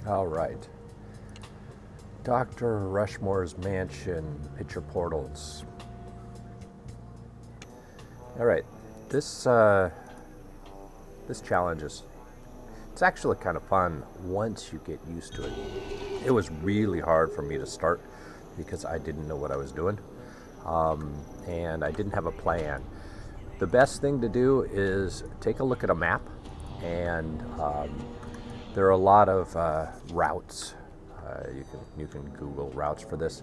All right. Dr. Rushmore's mansion, picture portals. All right. This this challenge it's actually kind of fun once you get used to it. It was really hard for me to start because I didn't know what I was doing, and I didn't have a plan. The best thing to do is take a look at a map, and there are a lot of routes. You can Google routes for this.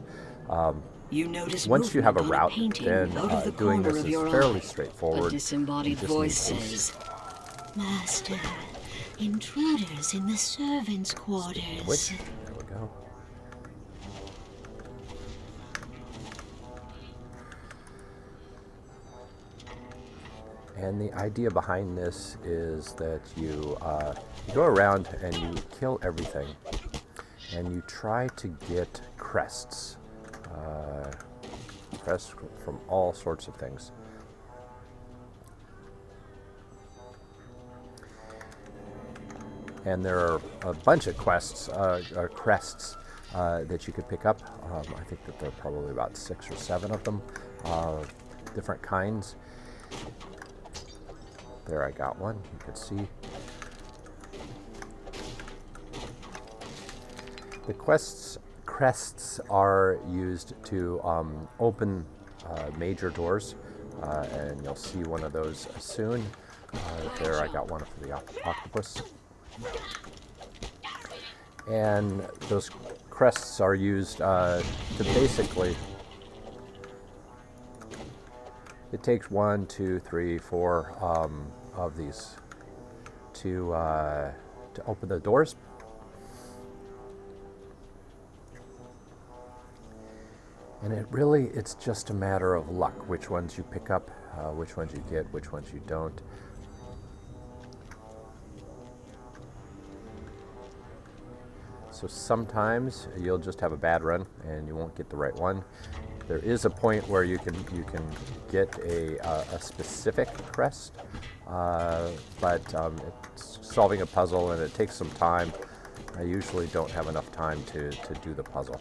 You notice Once you have a movement on route, painting then out of the doing corner this of is your fairly eye. straightforward. A disembodied You just voice need boost. says, Master, intruders in the servants' quarters. Which? There we go. And the idea behind this is that you go around and you kill everything, and you try to get crests, crests from all sorts of things. And there are a bunch of crests that you could pick up. I think that there are probably about 6 or 7 of them, different kinds. There, I got one. You can see. The crests are used to open major doors, and you'll see one of those soon. There, I got one for the octopus. And those crests are used to basically, it takes 1, 2, 3, 4 of these to open the doors. And it's just a matter of luck, which ones you pick up, which ones you get, which ones you don't. So sometimes you'll just have a bad run and you won't get the right one. There is a point where you can get a specific crest, but it's solving a puzzle and it takes some time. I usually don't have enough time to do the puzzle.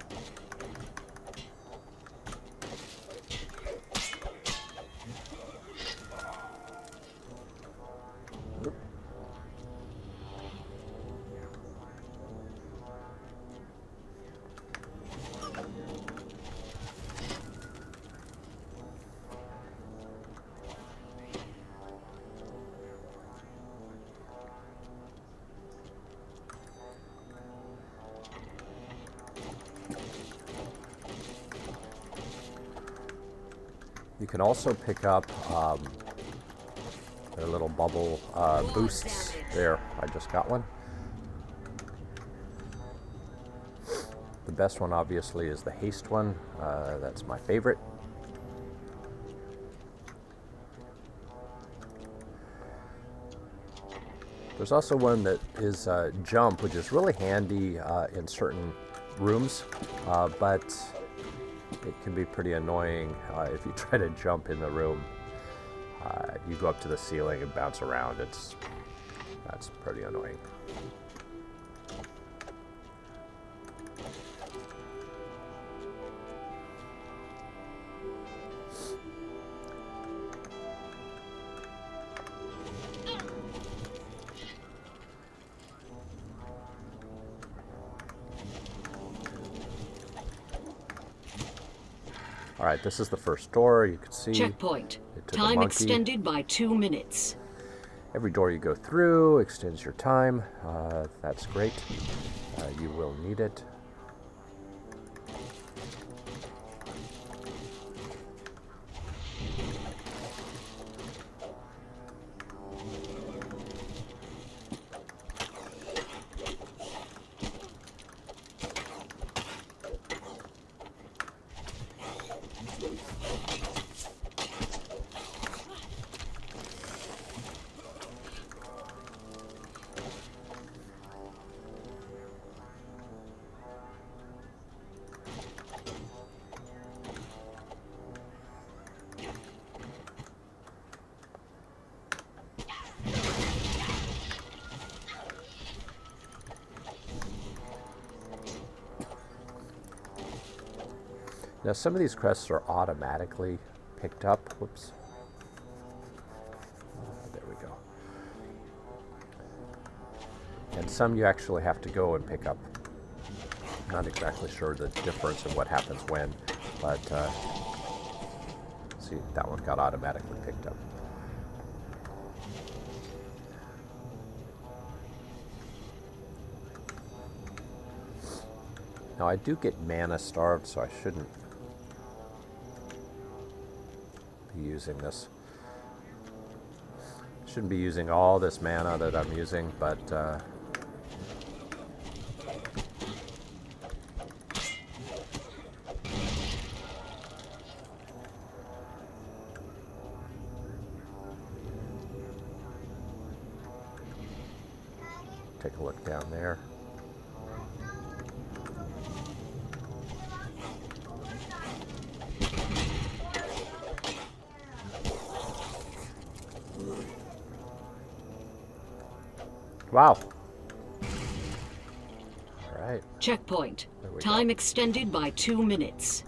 You can also pick up their little bubble boosts. There, I just got one. The best one, obviously, is the haste one. That's my favorite. There's also one that is jump, which is really handy in certain rooms, but it can be pretty annoying if you try to jump in the room. You go up to the ceiling and bounce around. That's pretty annoying. All right, this is the first door. You can see. checkpoint. It took a Time monkey. extended by 2 minutes. Every door you go through extends your time. That's great. You will need it. Now some of these crests are automatically picked up. Whoops. There we go. And some you actually have to go and pick up. I'm not exactly sure the difference in what happens when, but see, that one got automatically picked up. Now I do get mana starved, so I shouldn't be using this. Shouldn't be using all this mana that I'm using, but take a look down there. Wow. All right. Checkpoint. There we Time go. extended by 2 minutes.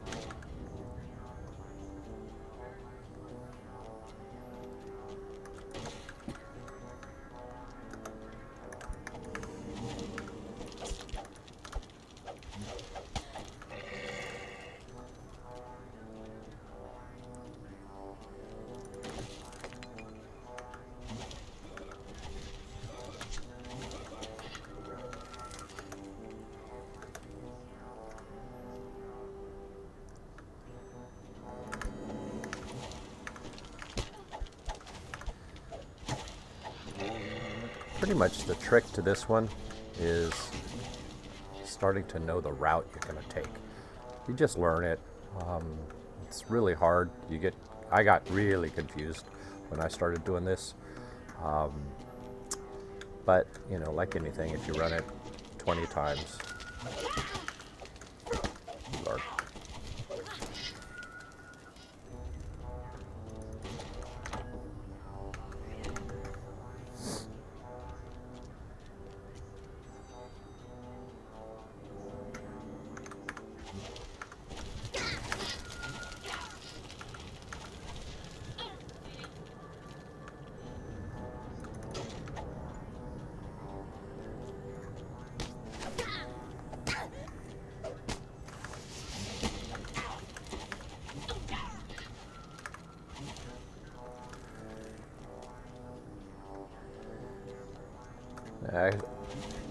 Pretty much the trick to this one is starting to know the route you're going to take. You just learn it. It's really hard. I got really confused when I started doing this. But, you know, like anything, if you run it 20 times, you learn.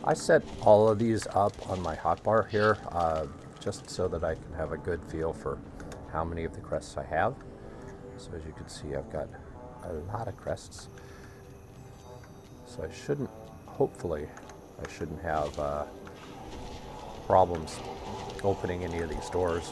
I set all of these up on my hotbar here, just so that I can have a good feel for how many of the crests I have. So as you can see, I've got a lot of crests. So hopefully, I shouldn't have problems opening any of these doors.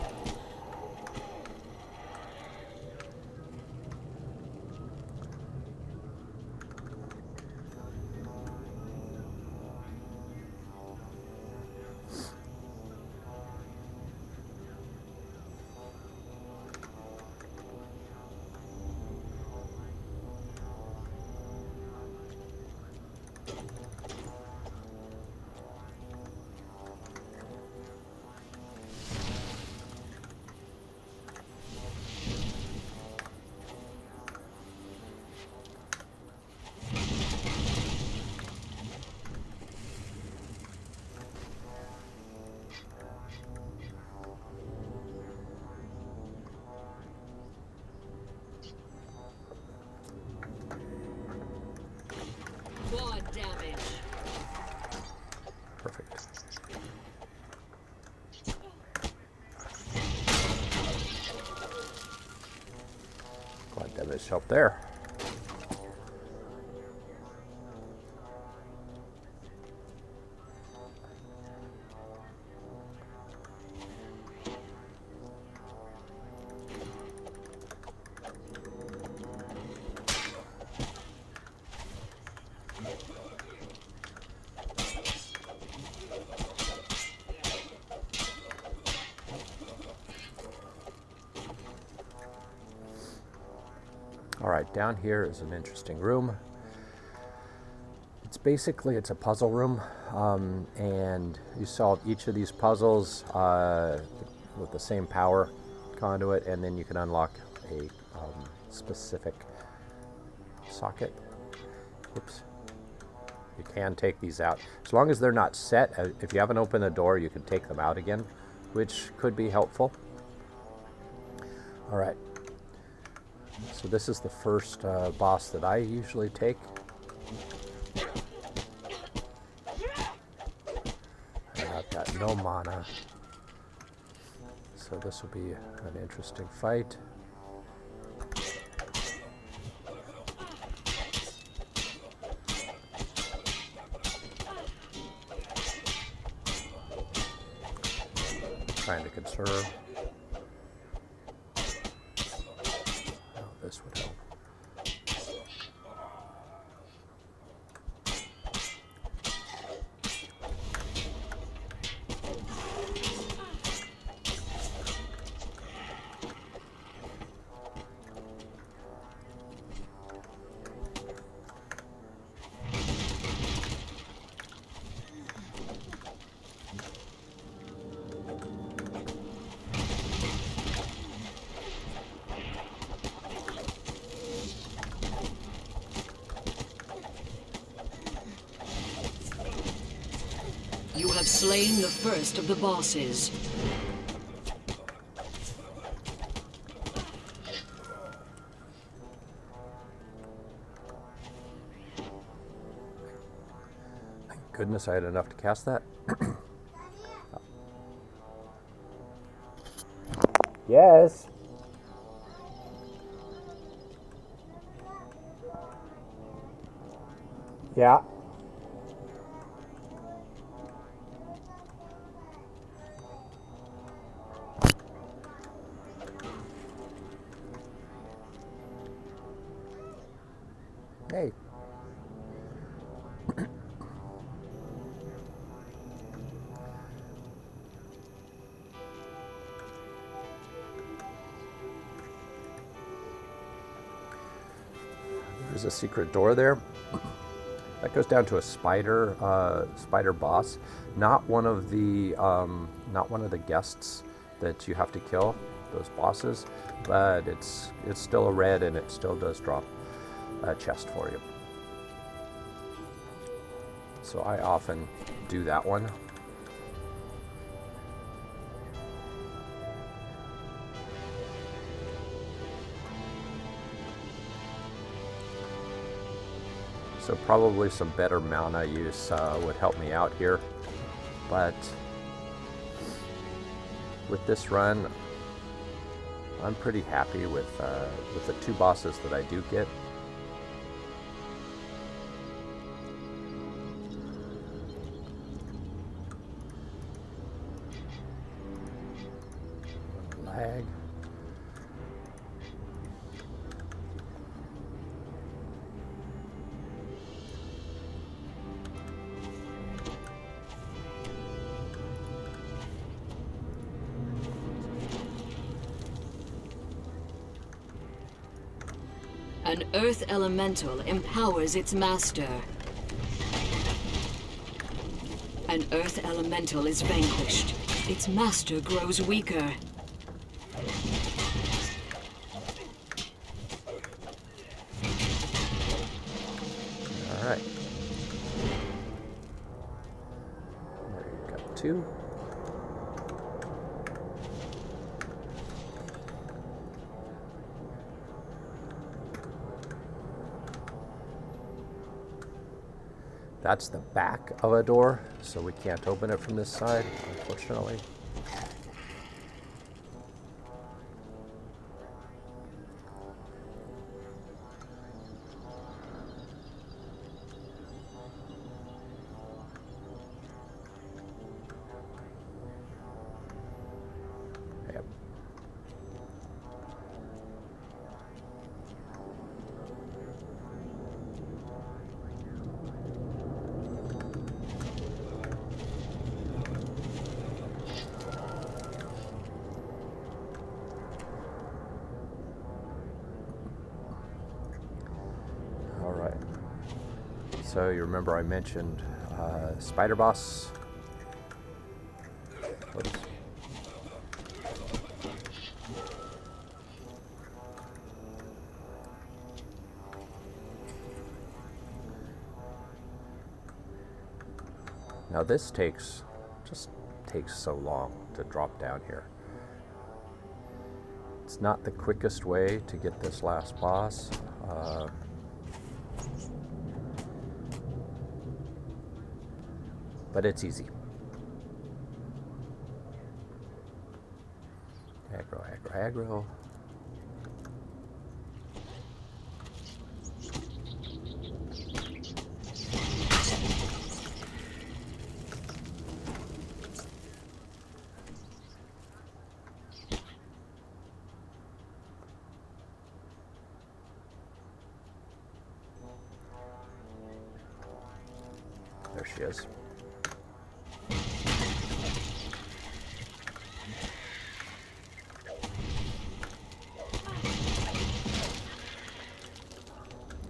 Quad damage. Perfect. Glad that has helped there. All right, down here is an interesting room. It's a puzzle room, and you solve each of these puzzles with the same power, conduit, and then you can unlock a specific socket. Oops. You can take these out. As long as they're not set, if you haven't opened the door, you can take them out again, which could be helpful. All right. So this is the first boss that I usually take. And I've got no mana. So this will be an interesting fight. Trying to conserve. Oh, this would help. You have slain the first of the bosses. Thank goodness I had enough to cast that. Yes. Yeah. Hey. There's a secret door there. That goes down to a spider boss. Not one of the guests that you have to kill, those bosses, but it's still a red and it still does drop a chest for you. So I often do that one. So probably some better mana use would help me out here, but with this run, I'm pretty happy with the two bosses that I do get. Lag. An earth elemental empowers its master. An earth elemental is vanquished. Its master grows weaker. All right. There you got two. That's the back of a door, so we can't open it from this side, unfortunately. Yep. All right. So you remember I mentioned spider boss. What is Now this just takes so long to drop down here. It's not the quickest way to get this last boss. But it's easy. Aggro, aggro, aggro. There she is.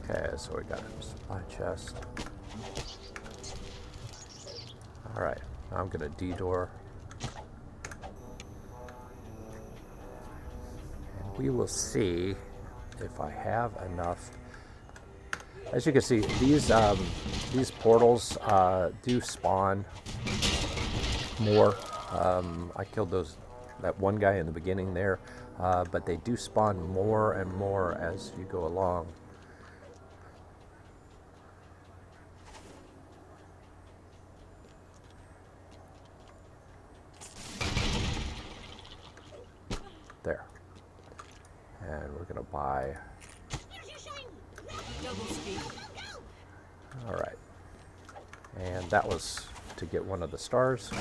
Okay, so we got a supply chest. Alright, now I'm gonna D-door. And we will see if I have enough. As you can see, these portals do spawn more. I killed that one guy in the beginning there, but they do spawn more and more as you go along. There. And we're gonna buy. All right. And that was to get one of the stars.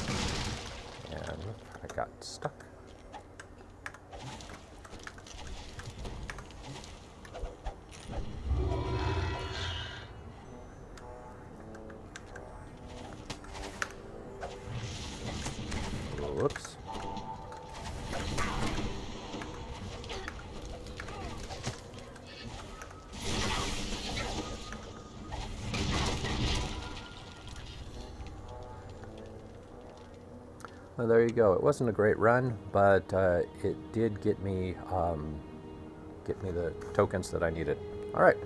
And I got stuck. Whoops. Well, there you go. It wasn't a great run, but it did get me the tokens that I needed. All right.